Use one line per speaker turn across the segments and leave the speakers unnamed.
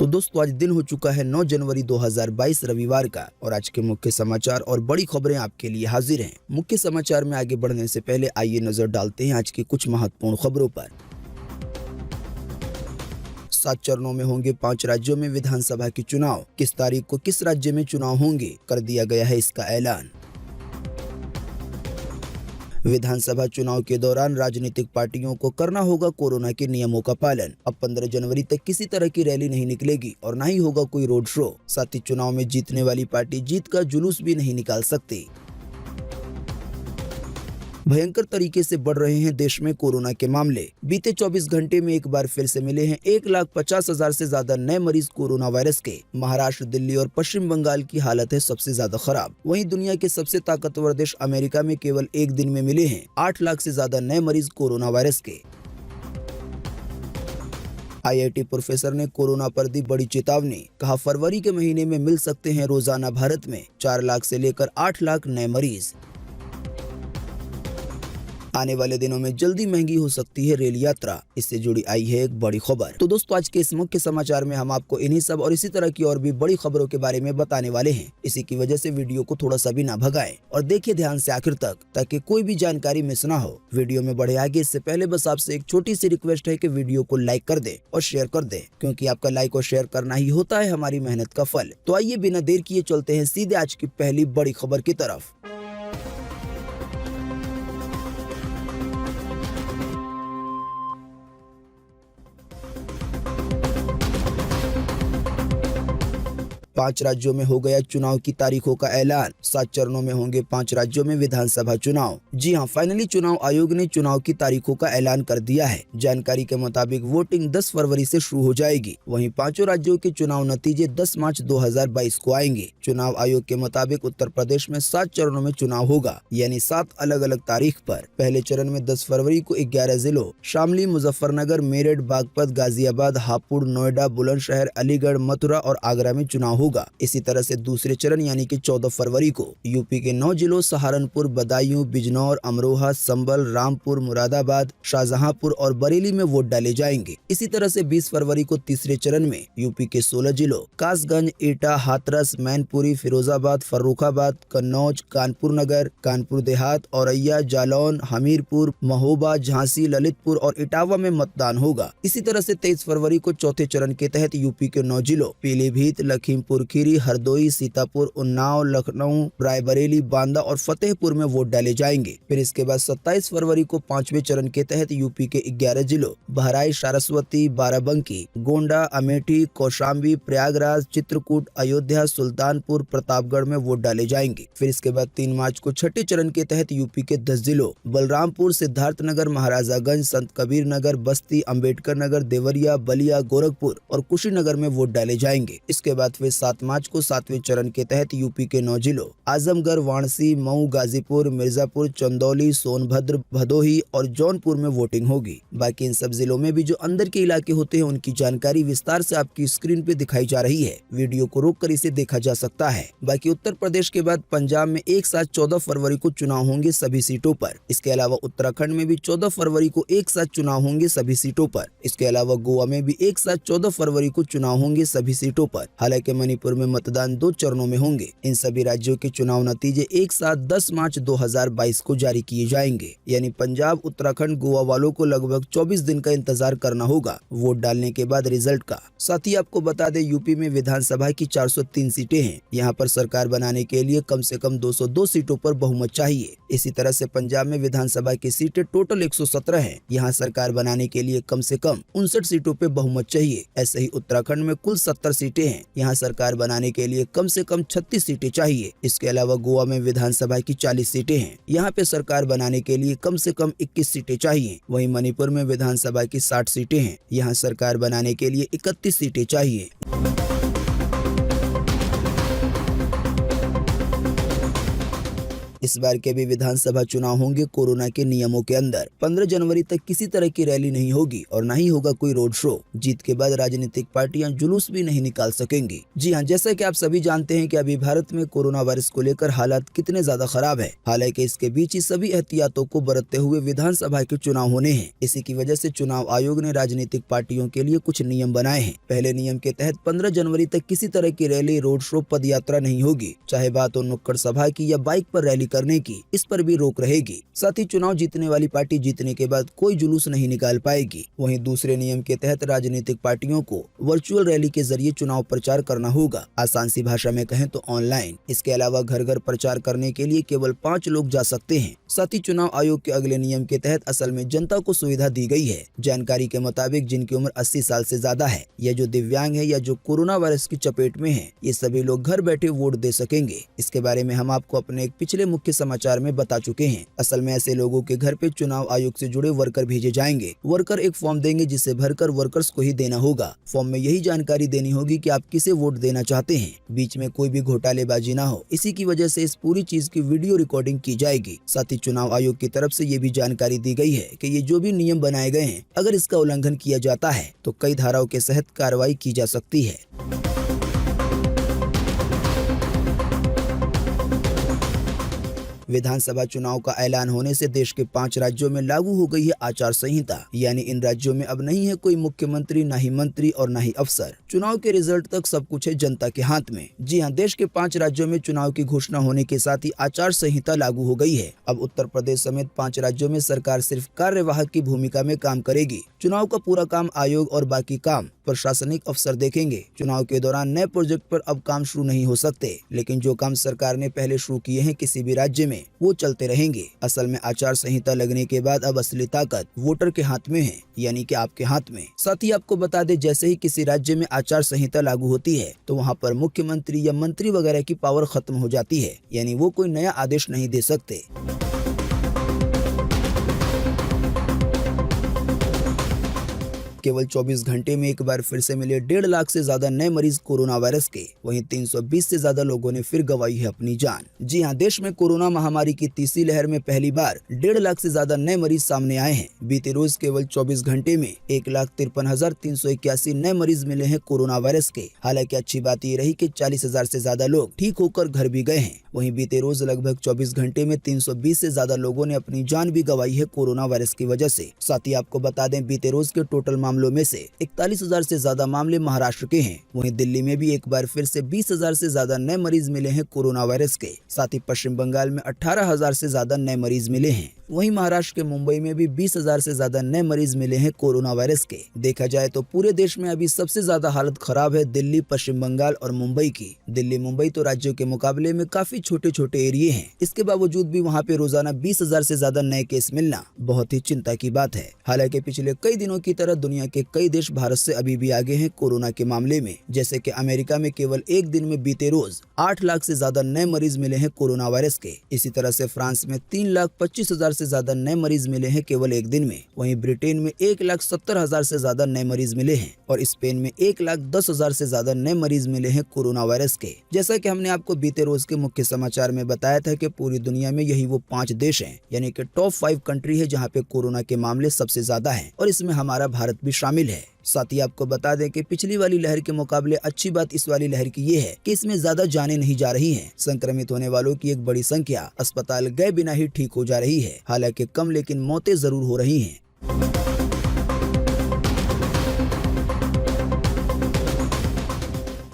तो दोस्तों आज दिन हो चुका है 9 जनवरी 2022 रविवार का और आज के मुख्य समाचार और बड़ी खबरें आपके लिए हाजिर हैं। मुख्य समाचार में आगे बढ़ने से पहले आइए नजर डालते हैं आज की कुछ महत्वपूर्ण खबरों पर। 7 चरणों में होंगे 5 राज्यों में विधानसभा के चुनाव। किस तारीख को किस राज्य में चुनाव होंगे, कर दिया गया है इसका ऐलान। विधानसभा चुनाव के दौरान राजनीतिक पार्टियों को करना होगा कोरोना के नियमों का पालन। अब 15 जनवरी तक किसी तरह की रैली नहीं निकलेगी और न ही होगा कोई रोड शो। साथ ही चुनाव में जीतने वाली पार्टी जीत का जुलूस भी नहीं निकाल सकती। भयंकर तरीके से बढ़ रहे हैं देश में कोरोना के मामले। बीते 24 घंटे में एक बार फिर से मिले हैं 1,50,000 से ज्यादा नए मरीज कोरोना वायरस के। महाराष्ट्र, दिल्ली और पश्चिम बंगाल की हालत है सबसे ज्यादा खराब। वहीं दुनिया के सबसे ताकतवर देश अमेरिका में केवल एक दिन में मिले हैं 8 लाख से ज्यादा नए मरीज कोरोना वायरस के। IIT प्रोफेसर ने कोरोना पर दी बड़ी चेतावनी। कहा फरवरी के महीने में मिल सकते हैं रोजाना भारत में 4 लाख से लेकर 8 लाख नए मरीज। आने वाले दिनों में जल्दी महंगी हो सकती है रेल यात्रा, इससे जुड़ी आई है एक बड़ी खबर। तो दोस्तों आज के इस मुख्य समाचार में हम आपको इन्हीं सब और इसी तरह की और भी बड़ी खबरों के बारे में बताने वाले हैं। इसी की वजह से वीडियो को थोड़ा सा भी ना भगाएं और देखिए ध्यान से आखिर तक, ताकि कोई भी जानकारी मिस ना हो। वीडियो में बढ़े आगे इससे पहले बस आपसे एक छोटी सी रिक्वेस्ट है कि वीडियो को लाइक कर दे और शेयर कर दे, क्योंकि आपका लाइक और शेयर करना ही होता है हमारी मेहनत का फल। तो आइए बिना देर किए चलते हैं सीधे आज की पहली बड़ी खबर की तरफ। 5 राज्यों में हो गया चुनाव की तारीखों का ऐलान। 7 चरणों में होंगे 5 राज्यों में विधानसभा चुनाव। जी हां, फाइनली चुनाव आयोग ने चुनाव की तारीखों का ऐलान कर दिया है। जानकारी के मुताबिक वोटिंग 10 फरवरी से शुरू हो जाएगी। वहीं 5 राज्यों के चुनाव नतीजे 10 मार्च 2022 को आएंगे। चुनाव आयोग के मुताबिक उत्तर प्रदेश में 7 चरणों में चुनाव होगा, यानी 7 अलग अलग तारीख पर। पहले चरण में 10 फरवरी को 11 जिलों शामली, मुजफ्फरनगर, मेरठ, बागपत, गाजियाबाद, हापुड़, नोएडा, बुलंदशहर, अलीगढ़, मथुरा और आगरा में चुनाव होगा। इसी तरह से दूसरे चरण यानी कि 14 फरवरी को यूपी के 9 जिलों सहारनपुर, बदायूं, बिजनौर, अमरोहा, संभल, रामपुर, मुरादाबाद, शाहजहांपुर और बरेली में वोट डाले जाएंगे। इसी तरह से 20 फरवरी को तीसरे चरण में यूपी के 16 जिलों कासगंज, एटा, हाथरस, मैनपुरी, फिरोजाबाद, फर्रुखाबाद, कन्नौज, कानपुर नगर, कानपुर देहात, औरैया, जालौन, हमीरपुर, महोबा, झांसी, ललितपुर और इटावा में मतदान होगा। इसी तरह से 23 फरवरी को चौथे चरण के तहत यूपी के 9 जिलों पीलीभीत, लखीमपुर खीरी, हरदोई, सीतापुर, उन्नाव, लखनऊ, रायबरेली, बांदा और फतेहपुर में वोट डाले जाएंगे। फिर इसके बाद 27 फरवरी को 5वें चरण के तहत यूपी के 11 जिलों बहराइच, सरस्वती, बाराबंकी, गोंडा, अमेठी, कौशाम्बी, प्रयागराज, चित्रकूट, अयोध्या, सुल्तानपुर, प्रतापगढ़ में वोट डाले जाएंगे। फिर इसके बाद 3 मार्च को छठे चरण के तहत यूपी के 10 जिलों बलरामपुर, सिद्धार्थनगर, महाराजागंज, संत कबीर नगर, बस्ती, अम्बेडकर नगर, देवरिया, बलिया, गोरखपुर और कुशीनगर में वोट डाले जाएंगे। इसके बाद फिर 7 मार्च को 7वें चरण के तहत यूपी के 9 जिलों आजमगढ़, वाराणसी, मऊ, गाजीपुर, मिर्जापुर, चंदौली, सोनभद्र, भदोही और जौनपुर में वोटिंग होगी। बाकी इन सब जिलों में भी जो अंदर के इलाके होते हैं उनकी जानकारी विस्तार से आपकी स्क्रीन पे दिखाई जा रही है। वीडियो को रोककर इसे देखा जा सकता है। बाकी उत्तर प्रदेश के बाद पंजाब में एक साथ 14 फरवरी को चुनाव होंगे सभी सीटों पर। इसके अलावा उत्तराखंड में भी 14 फरवरी को एक साथ चुनाव होंगे सभी सीटों पर। इसके अलावा गोवा में भी एक साथ 14 फरवरी को चुनाव होंगे सभी सीटों पर। हालांकि मणिपुर में मतदान 2 चरणों में होंगे। इन सभी राज्यों के चुनाव नतीजे एक साथ 10 मार्च 2022 को जारी किए जाएंगे। यानी पंजाब, उत्तराखंड, गोवा वालों को लगभग 24 दिन का इंतजार करना होगा वोट डालने के बाद रिजल्ट का। साथ ही आपको बता दें यूपी में विधानसभा की 403 सीटें हैं। यहाँ पर सरकार बनाने के लिए कम से कम 202 सीटों पर बहुमत चाहिए। इसी तरह से पंजाब में विधानसभा की सीटें टोटल 117 हैं। यहाँ सरकार बनाने के लिए कम से कम 59 सीटों पर बहुमत चाहिए। ऐसे ही उत्तराखंड में कुल 70 सीटें हैं। यहाँ सरकार बनाने के लिए कम से कम 36 सीटें चाहिए। इसके अलावा गोवा में विधानसभा की 40 सीटें हैं। यहाँ पे सरकार बनाने के लिए कम से कम 21 सीटें चाहिए। वहीं मणिपुर में विधानसभा की 60 सीटें हैं। यहाँ सरकार बनाने के लिए 31 सीटें चाहिए। इस बार के भी विधानसभा चुनाव होंगे कोरोना के नियमों के अंदर। 15 जनवरी तक किसी तरह की रैली नहीं होगी और न ही होगा कोई रोड शो। जीत के बाद राजनीतिक पार्टियां जुलूस भी नहीं निकाल सकेंगी। जी हां, जैसा कि आप सभी जानते हैं कि अभी भारत में कोरोना वायरस को लेकर हालात कितने ज्यादा खराब है। हालांकि इसके बीच ही सभी एहतियातों को बरतते हुए विधानसभा के चुनाव होने हैं। इसी की वजह से चुनाव आयोग ने राजनीतिक पार्टियों के लिए कुछ नियम बनाए हैं। पहले नियम के तहत 15 जनवरी तक किसी तरह की रैली, रोड शो, पद यात्रा नहीं होगी। चाहे बात हो नुक्कड़ सभा की या बाइक पर रैली करने की, इस पर भी रोक रहेगी। साथ ही चुनाव जीतने वाली पार्टी जीतने के बाद कोई जुलूस नहीं निकाल पाएगी। वहीं दूसरे नियम के तहत राजनीतिक पार्टियों को वर्चुअल रैली के जरिए चुनाव प्रचार करना होगा, आसान सी भाषा में कहें तो ऑनलाइन। इसके अलावा घर घर प्रचार करने के लिए केवल 5 लोग जा सकते हैं। साथ ही चुनाव आयोग के अगले नियम के तहत असल में जनता को सुविधा दी गई है। जानकारी के मुताबिक जिनकी उम्र 80 साल से ज्यादा है या जो दिव्यांग है या जो कोरोना वायरस की चपेट में है, ये सभी लोग घर बैठे वोट दे सकेंगे। इसके बारे में हम आपको अपने एक पिछले मुख्य समाचार में बता चुके हैं। असल में ऐसे लोगों के घर पे चुनाव आयोग से जुड़े वर्कर भेजे जाएंगे। वर्कर एक फॉर्म देंगे जिसे भरकर वर्कर्स को ही देना होगा। फॉर्म में यही जानकारी देनी होगी कि आप किसे वोट देना चाहते हैं। बीच में कोई भी घोटालेबाजी ना हो, इसी की वजह से इस पूरी चीज की वीडियो रिकॉर्डिंग की जाएगी। साथ ही चुनाव आयोग की तरफ से ये भी जानकारी दी गई है कि ये जो भी नियम बनाए गए हैं, अगर इसका उल्लंघन किया जाता है तो कई धाराओं के तहत कार्रवाई की जा सकती है। विधानसभा चुनाव का ऐलान होने से देश के 5 राज्यों में लागू हो गई है आचार संहिता। यानी इन राज्यों में अब नहीं है कोई मुख्यमंत्री, ना ही मंत्री और ना ही अफसर। चुनाव के रिजल्ट तक सब कुछ है जनता के हाथ में। जी हां, देश के 5 राज्यों में चुनाव की घोषणा होने के साथ ही आचार संहिता लागू हो गई है। अब उत्तर प्रदेश समेत 5 राज्यों में सरकार सिर्फ कार्यवाहक की भूमिका में काम करेगी। चुनाव का पूरा काम आयोग और बाकी काम प्रशासनिक अफसर देखेंगे। चुनाव के दौरान नए प्रोजेक्ट पर अब काम शुरू नहीं हो सकते, लेकिन जो काम सरकार ने पहले शुरू किए हैं किसी भी राज्य में, वो चलते रहेंगे। असल में आचार संहिता लगने के बाद अब असली ताकत वोटर के हाथ में है, यानी कि आपके हाथ में। साथ ही आपको बता दें, जैसे ही किसी राज्य में आचार संहिता लागू होती है तो वहाँ पर मुख्यमंत्री या मंत्री वगैरह की पावर खत्म हो जाती है, यानी वो कोई नया आदेश नहीं दे सकते। केवल 24 घंटे में एक बार फिर से मिले 1.5 लाख से ज्यादा नए मरीज कोरोना वायरस के। वहीं 320 से ज्यादा लोगों ने फिर गंवाई है अपनी जान। जी हां, देश में कोरोना महामारी की तीसरी लहर में पहली बार 1.5 लाख से ज्यादा नए मरीज सामने आए हैं। बीते रोज केवल 24 घंटे में 1,53,381 नए मरीज मिले हैं कोरोना वायरस के। हालांकि अच्छी बात ये रही कि 40,000 से ज्यादा लोग ठीक होकर घर भी गए हैं। वहीं बीते रोज लगभग 24 घंटे में 320 से ज्यादा लोगों ने अपनी जान भी गंवाई है कोरोना वायरस की वजह से। साथ ही आपको बता दें, बीते रोज के टोटल मामलों में से 41,000 से ज्यादा मामले महाराष्ट्र के हैं। वहीं दिल्ली में भी एक बार फिर से 20,000 से ज्यादा नए मरीज मिले हैं कोरोना वायरस के। साथ ही पश्चिम बंगाल में 18,000 से ज्यादा नए मरीज मिले हैं। वहीं महाराष्ट्र के मुंबई में भी 20,000 से ज्यादा नए मरीज मिले हैं कोरोना वायरस के। देखा जाए तो पूरे देश में अभी सबसे ज्यादा हालत खराब है दिल्ली, पश्चिम बंगाल और मुंबई की। दिल्ली, मुंबई तो राज्यों के मुकाबले में काफी छोटे छोटे एरिया हैं। इसके बावजूद भी वहाँ पे रोजाना 20,000 से ज्यादा नए केस मिलना बहुत ही चिंता की बात है। हालांकि पिछले कई दिनों की तरह दुनिया के कई देश भारत से अभी भी आगे हैं कोरोना के मामले में। जैसे कि अमेरिका में केवल एक दिन में बीते रोज 8 लाख से ज्यादा नए मरीज मिले हैं कोरोना वायरस के। इसी तरह से फ्रांस में 3,25,000 से ज्यादा नए मरीज मिले हैं केवल एक दिन में। वहीं ब्रिटेन में 1,70,000 से ज्यादा नए मरीज मिले हैं और स्पेन में 1,10,000 से ज्यादा नए मरीज मिले हैं कोरोना वायरस के। जैसा कि हमने आपको बीते रोज के मुख्य समाचार में बताया था कि पूरी दुनिया में यही वो 5 देश हैं, यानी कि टॉप 5 कंट्री है जहाँ पे कोरोना के मामले सबसे ज्यादा हैं और इसमें हमारा भारत भी शामिल है। साथ ही आपको बता दें कि पिछली वाली लहर के मुकाबले अच्छी बात इस वाली लहर की ये है कि इसमें ज्यादा जानें नहीं जा रही हैं। संक्रमित होने वालों की एक बड़ी संख्या अस्पताल गए बिना ही ठीक हो जा रही है। हालांकि कम, लेकिन मौतें जरूर हो रही हैं।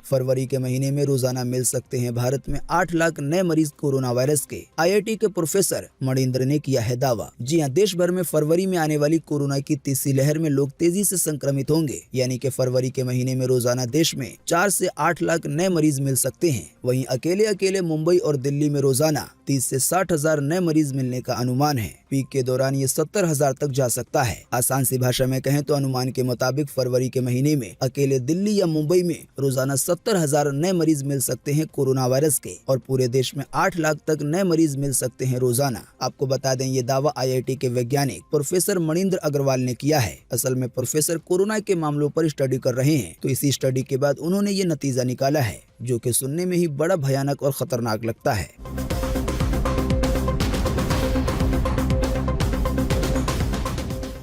फरवरी के महीने में रोजाना मिल सकते हैं भारत में 8 लाख नए मरीज कोरोना वायरस के। आईआईटी के प्रोफेसर मणिंद्र ने किया है दावा। जी हां, देश भर में फरवरी में आने वाली कोरोना की तीसरी लहर में लोग तेजी से संक्रमित होंगे, यानी कि फरवरी के महीने में रोजाना देश में 4 से 8 लाख नए मरीज मिल सकते हैं। वहीं अकेले मुंबई और दिल्ली में रोजाना 30 से 60,000 नए मरीज मिलने का अनुमान है। पीक के दौरान ये 70,000 तक जा सकता है। आसान सी भाषा में कहें तो अनुमान के मुताबिक फरवरी के महीने में अकेले दिल्ली या मुंबई में रोजाना 70,000 नए मरीज मिल सकते हैं कोरोना वायरस के और पूरे देश में 8 लाख तक नए मरीज मिल सकते हैं रोजाना। आपको बता दें, ये दावा आईआईटी के वैज्ञानिक प्रोफेसर मणिंद्र अग्रवाल ने किया है। असल में प्रोफेसर कोरोना के मामलों पर स्टडी कर रहे हैं, तो इसी स्टडी के बाद उन्होंने ये नतीजा निकाला है, जो कि सुनने में ही बड़ा भयानक और खतरनाक लगता है।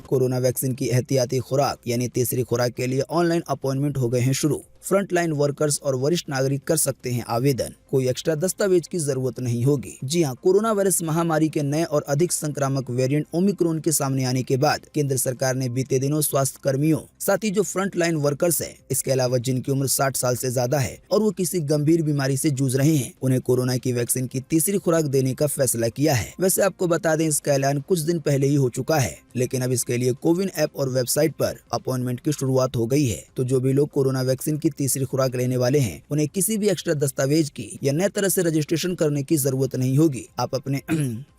कोरोना वैक्सीन की एहतियाती खुराक यानी तीसरी खुराक के लिए ऑनलाइन अपॉइंटमेंट हो गए हैं शुरू। फ्रंटलाइन वर्कर्स और वरिष्ठ नागरिक कर सकते हैं आवेदन, कोई एक्स्ट्रा दस्तावेज की जरूरत नहीं होगी। जी हां, कोरोना वायरस महामारी के नए और अधिक संक्रामक वेरिएंट ओमिक्रॉन के सामने आने के बाद केंद्र सरकार ने बीते दिनों स्वास्थ्य कर्मियों, साथ ही जो फ्रंटलाइन वर्कर्स हैं, इसके अलावा जिनकी उम्र 60 साल से ज्यादा है और वो किसी गंभीर बीमारी से जूझ रहे हैं, उन्हें कोरोना की वैक्सीन की तीसरी खुराक देने का फैसला किया है। वैसे आपको बता दें, इसका ऐलान कुछ दिन पहले ही हो चुका है, लेकिन अब इसके लिए कोविन ऐप और वेबसाइट पर अपॉइंटमेंट की शुरुआत हो गई है। तो जो भी लोग कोरोना वैक्सीन की तीसरी खुराक लेने वाले हैं, उन्हें किसी भी एक्स्ट्रा दस्तावेज की या नए तरह से रजिस्ट्रेशन करने की जरूरत नहीं होगी। आप अपने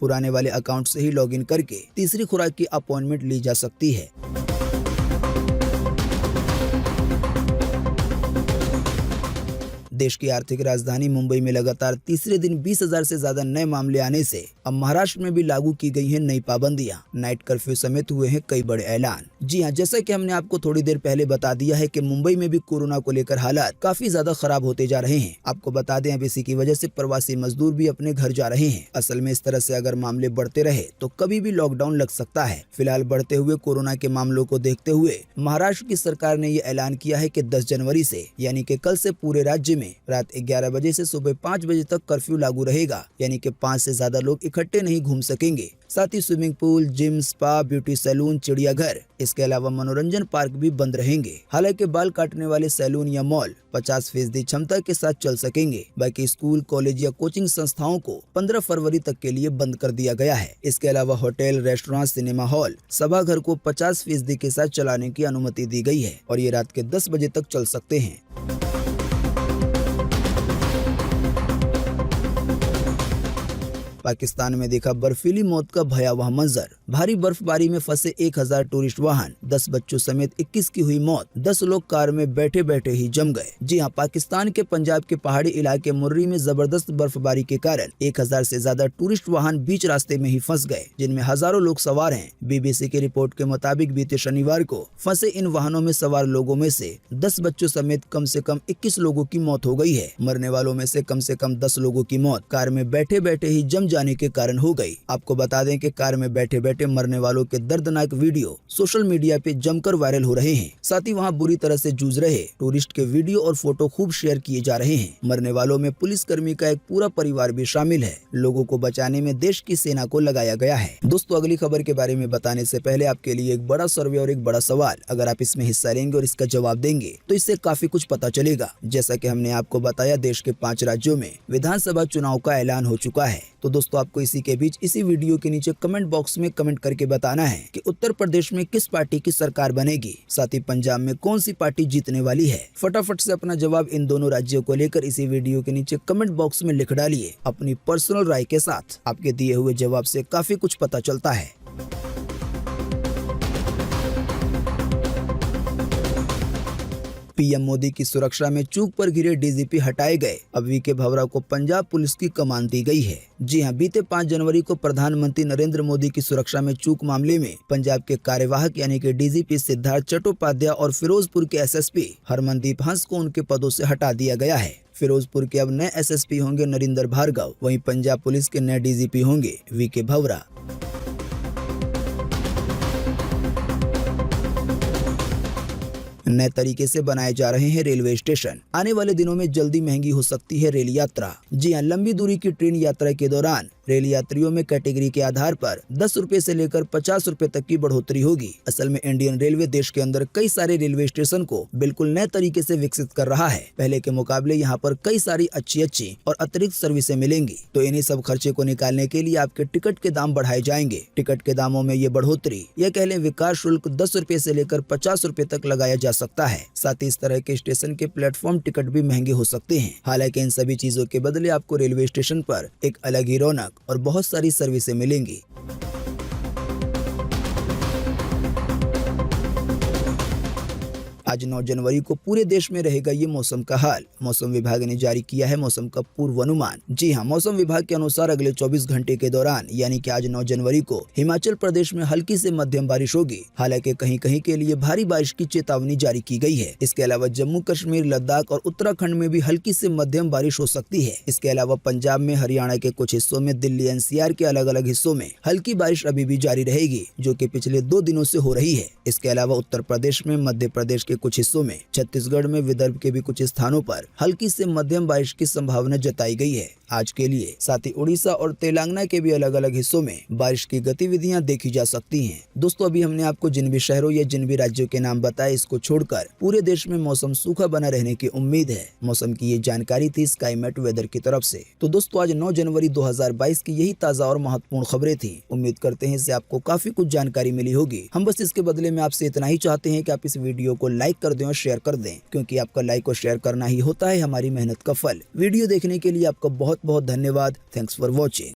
पुराने वाले अकाउंट से ही लॉगिन करके तीसरी खुराक की अपॉइंटमेंट ली जा सकती है। देश की आर्थिक राजधानी मुंबई में लगातार तीसरे दिन 20,000 से ज्यादा नए मामले आने से अब महाराष्ट्र में भी लागू की गई हैं नई पाबंदियां। नाइट कर्फ्यू समेत हुए हैं कई बड़े ऐलान। जी हां, जैसा कि हमने आपको थोड़ी देर पहले बता दिया है कि मुंबई में भी कोरोना को लेकर हालात काफी ज्यादा खराब होते जा रहे हैं। आपको बता दें, अब इसी की वजह से प्रवासी मजदूर भी अपने घर जा रहे हैं। असल में इस तरह से अगर मामले बढ़ते रहे तो कभी भी लॉकडाउन लग सकता है। फिलहाल बढ़ते हुए कोरोना के मामलों को देखते हुए महाराष्ट्र की सरकार ने ये ऐलान किया है कि 10 जनवरी से यानी कि कल से पूरे राज्य में रात 11 बजे से सुबह 5 बजे तक कर्फ्यू लागू रहेगा, यानी कि 5 से ज्यादा लोग इकट्ठे नहीं घूम सकेंगे। साथ ही swimming pool, gym, spa, beauty salon, चिड़ियाघर, इसके अलावा मनोरंजन पार्क भी बंद रहेंगे। हालांकि बाल काटने वाले सैलून या मॉल 50% क्षमता के साथ चल सकेंगे। बाकी स्कूल, कॉलेज या कोचिंग संस्थाओं को 15 फरवरी तक के लिए बंद कर दिया गया है। इसके अलावा होटल, रेस्टोरेंट, सिनेमा हॉल, सभा घर को 50% के साथ चलाने की अनुमति दी गई है और ये रात के 10 बजे तक चल सकते हैं। पाकिस्तान में देखा बर्फीली मौत का भयावह मंजर। भारी बर्फबारी में फंसे 1000 टूरिस्ट वाहन, 10 बच्चों समेत 21 की हुई मौत। 10 लोग कार में बैठे बैठे ही जम गए। जी हां, पाकिस्तान के पंजाब के पहाड़ी इलाके मुर्री में जबरदस्त बर्फबारी के कारण 1000 से ज्यादा टूरिस्ट वाहन बीच रास्ते में ही फंस गए, जिनमें हजारों लोग सवार हैं। BBC की रिपोर्ट के मुताबिक बीते शनिवार को फंसे इन वाहनों में सवार लोगों में से 10 बच्चों समेत कम से कम 21 लोगों की मौत हो गई है। मरने वालों में से कम 10 लोगों की मौत कार में बैठे बैठे ही जम जाने के कारण हो गई। आपको बता दें कि कार में बैठे बैठे मरने वालों के दर्दनाक वीडियो सोशल मीडिया पे जमकर वायरल हो रहे हैं। साथ ही वहां बुरी तरह से जूझ रहे टूरिस्ट के वीडियो और फोटो खूब शेयर किए जा रहे हैं। मरने वालों में पुलिसकर्मी का एक पूरा परिवार भी शामिल है। लोगों को बचाने में देश की सेना को लगाया गया है। दोस्तों, अगली खबर के बारे में बताने से पहले आपके लिए एक बड़ा सर्वे और एक बड़ा सवाल। अगर आप इसमें हिस्सा लेंगे और इसका जवाब देंगे तो इससे काफी कुछ पता चलेगा। जैसा कि हमने आपको बताया, देश के 5 राज्यों में विधानसभा चुनाव का ऐलान हो चुका है। तो दोस्तों, आपको इसी के बीच इसी वीडियो के नीचे कमेंट बॉक्स में कमेंट करके बताना है कि उत्तर प्रदेश में किस पार्टी की सरकार बनेगी, साथ ही पंजाब में कौन सी पार्टी जीतने वाली है। फटाफट से अपना जवाब इन दोनों राज्यों को लेकर इसी वीडियो के नीचे कमेंट बॉक्स में लिख डालिए अपनी पर्सनल राय के साथ। आपके दिए हुए जवाब से काफी कुछ पता चलता है। पीएम मोदी की सुरक्षा में चूक पर घिरे डीजीपी हटाए गए। अब वीके भवरा को पंजाब पुलिस की कमान दी गई है। जी हां, बीते 5 जनवरी को प्रधानमंत्री नरेंद्र मोदी की सुरक्षा में चूक मामले में पंजाब के कार्यवाहक यानी कि डीजीपी सिद्धार्थ चट्टोपाध्याय और फिरोजपुर के एसएसपी हरमनदीप हंस को उनके पदों से हटा दिया गया है। फिरोजपुर के अब नए एसएसपी होंगे नरिंदर भार्गव, वहीं पंजाब पुलिस के नए डीजीपी होंगे वीके भवरा। नए तरीके से बनाए जा रहे हैं रेलवे स्टेशन। आने वाले दिनों में जल्दी महंगी हो सकती है रेल यात्रा। जी हां, लंबी दूरी की ट्रेन यात्रा के दौरान रेल यात्रियों में कैटेगरी के आधार पर 10 रुपए से लेकर 50 रुपए तक की बढ़ोतरी होगी। असल में इंडियन रेलवे देश के अंदर कई सारे रेलवे स्टेशन को बिल्कुल नए तरीके से विकसित कर रहा है। पहले के मुकाबले यहाँ पर कई सारी अच्छी और अतिरिक्त सर्विसें मिलेंगी। तो इन्हीं सब खर्चे को निकालने के लिए आपके टिकट के दाम बढ़ाए जाएंगे। टिकट के दामों में ये बढ़ोतरी या कह लें विकास शुल्क 10 रुपए से लेकर 50 रुपए तक लगाया जा सकता है। साथ ही इस तरह के स्टेशन के प्लेटफॉर्म टिकट भी महंगे हो सकते हैं। हालांकि इन सभी चीजों के बदले आपको रेलवे स्टेशन पर एक अलग ही रौनक और बहुत सारी सर्विसें मिलेंगी। आज आज 9 जनवरी को पूरे देश में रहेगा ये मौसम का हाल। मौसम विभाग ने जारी किया है मौसम का पूर्वानुमान। जी हाँ, मौसम विभाग के अनुसार अगले 24 घंटे के दौरान यानी कि आज 9 जनवरी को हिमाचल प्रदेश में हल्की से मध्यम बारिश होगी। हालांकि कहीं कहीं के लिए भारी बारिश की चेतावनी जारी की गई है। इसके अलावा जम्मू कश्मीर, लद्दाख और उत्तराखंड में भी हल्की से मध्यम बारिश हो सकती है। इसके अलावा पंजाब में, हरियाणा के कुछ हिस्सों में, दिल्ली एनसीआर के अलग अलग हिस्सों में हल्की बारिश अभी भी जारी रहेगी, जो कि पिछले 2 दिनों से हो रही है। इसके अलावा उत्तर प्रदेश में, मध्य प्रदेश के कुछ हिस्सों में, छत्तीसगढ़ में, विदर्भ के भी कुछ स्थानों पर हल्की से मध्यम बारिश की संभावना जताई गई है आज के लिए। साथ ही उड़ीसा और तेलंगाना के भी अलग अलग हिस्सों में बारिश की गतिविधियां देखी जा सकती हैं। दोस्तों, अभी हमने आपको जिन भी शहरों या जिन भी राज्यों के नाम बताए, इसको छोड़कर पूरे देश में मौसम सूखा बना रहने की उम्मीद है। मौसम की ये जानकारी थी स्काईमेट वेदर की तरफ से। तो दोस्तों, आज 9 जनवरी 2022 की यही ताजा और महत्वपूर्ण खबरें थी। उम्मीद करते हैं इससे आपको काफी कुछ जानकारी मिली होगी। हम बस इसके बदले में आपसे इतना ही चाहते हैं कि आप इस वीडियो को लाइक कर दें और शेयर कर दें, क्योंकि आपका लाइक और शेयर करना ही होता है हमारी मेहनत का फल। वीडियो देखने के लिए आपका बहुत बहुत धन्यवाद। Thanks for watching.